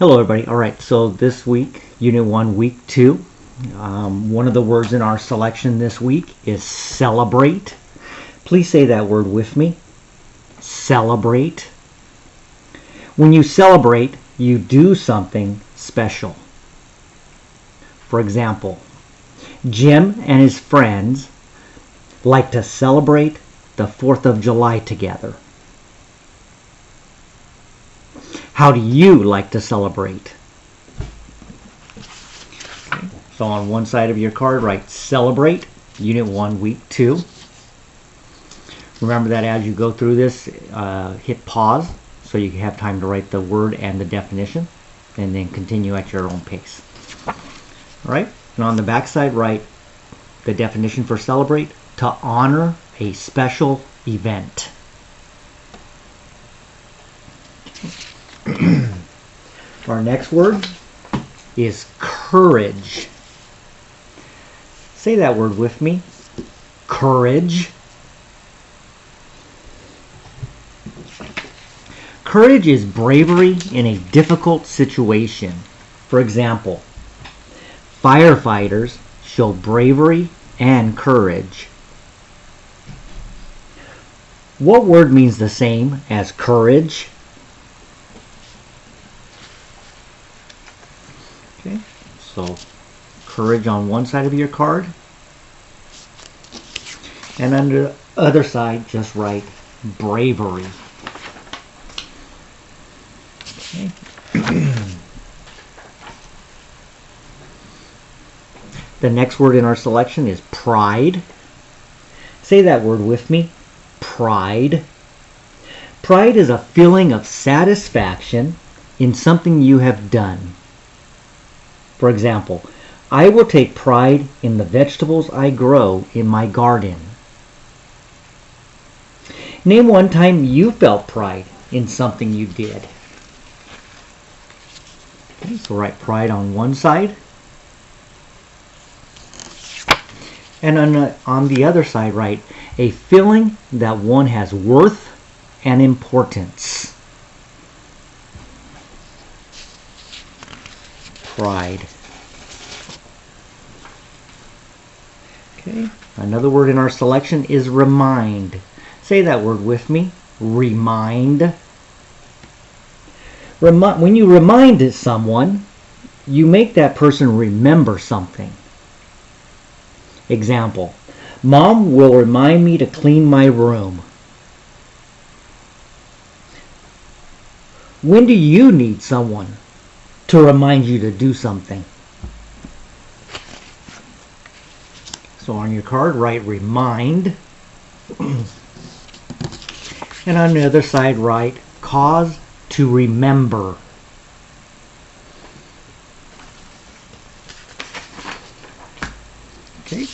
Hello everybody. Alright, so this week, Unit 1, Week 2. One of the words in our selection this week is celebrate. Please say that word with me. Celebrate. When you celebrate, you do something special. For example, Jim and his friends like to celebrate the 4th of July together. How do you like to celebrate? Okay. So on one side of your card, write celebrate, Unit 1, Week 2. Remember that as you go through this, hit pause so you have time to write the word and the definition, and then continue at your own pace. All right, and on the back side, write the definition for celebrate: to honor a special event. Our next word is courage. Say that word with me. Courage. Courage is bravery in a difficult situation. For example, firefighters show bravery and courage. What word means the same as courage? Okay, so courage on one side of your card, and on the other side just write bravery. Okay. The next word in our selection is pride. Say that word with me. Pride. Pride is a feeling of satisfaction in something you have done. For example, I will take pride in the vegetables I grow in my garden. Name one time you felt pride in something you did. Okay, so write pride on one side. And on the other side, write a feeling that one has worth and importance. Pride. Okay, another word in our selection is remind. Say that word with me. Remind. When you remind someone, you make that person remember something. Example, Mom will remind me to clean my room. When do you need someone to remind you to do something? So on your card, write remind. And on the other side, write cause to remember. Okay.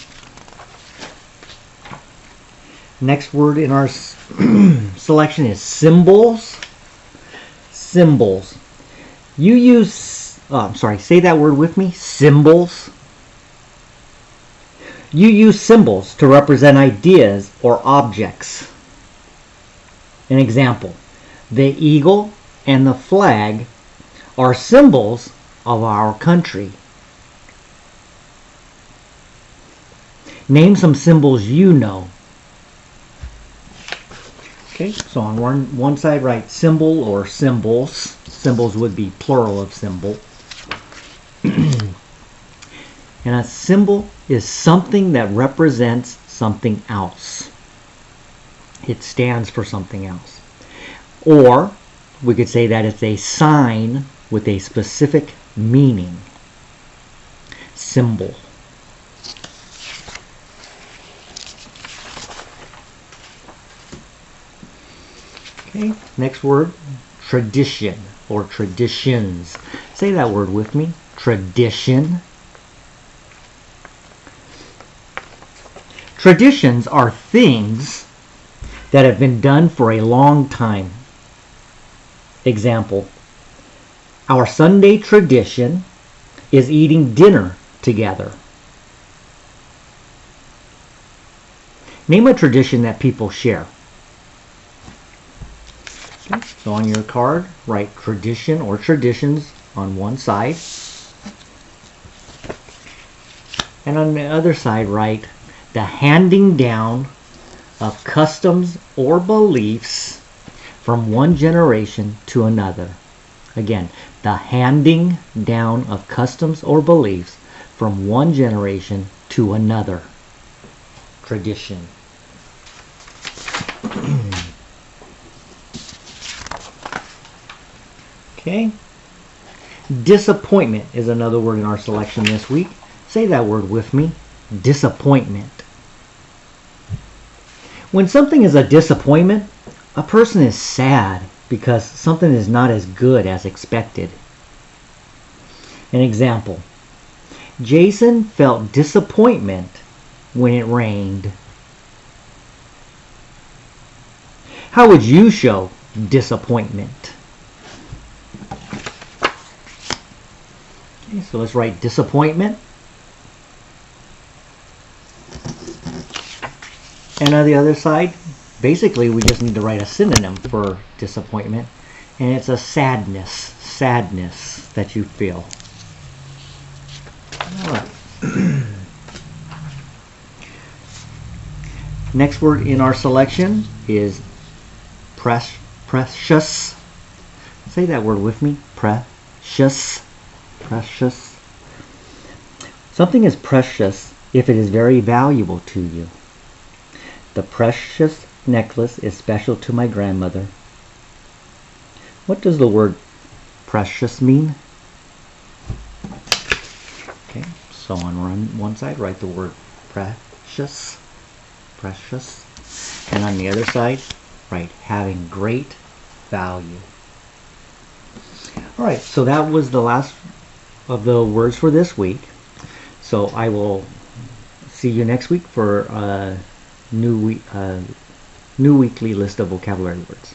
Next word in our selection is symbols. Symbols. You use, say that word with me. Symbols. You use symbols to represent ideas or objects. An example, the eagle and the flag are symbols of our country. Name some symbols you know. Okay, so on one side write symbol or symbols. Symbols would be plural of symbol. And a symbol is something that represents something else. It stands for something else. Or we could say that it's a sign with a specific meaning. Symbol. Okay, next word, tradition or traditions. Say that word with me. Tradition. Traditions are things that have been done for a long time. Example, our Sunday tradition is eating dinner together. Name a tradition that people share. Okay, so on your card, write tradition or traditions on one side. And on the other side, write the handing down of customs or beliefs from one generation to another. Again, the handing down of customs or beliefs from one generation to another. Tradition. Okay. Disappointment is another word in our selection this week. Say that word with me. Disappointment. When something is a disappointment, a person is sad because something is not as good as expected. An example. Jason felt disappointment when it rained. How would you show disappointment? Okay, so let's write disappointment. And on the other side, basically we just need to write a synonym for disappointment, and it's a sadness that you feel. All right. Next word in our selection is precious. Say that word with me. Precious. Precious. Something is precious if it is very valuable to you. The precious necklace is special to my grandmother. What does the word precious mean? Okay, so on one side, write the word precious. Precious. And on the other side, write having great value. All right, so that was the last of the words for this week. So I will see you next week for new weekly list of vocabulary words.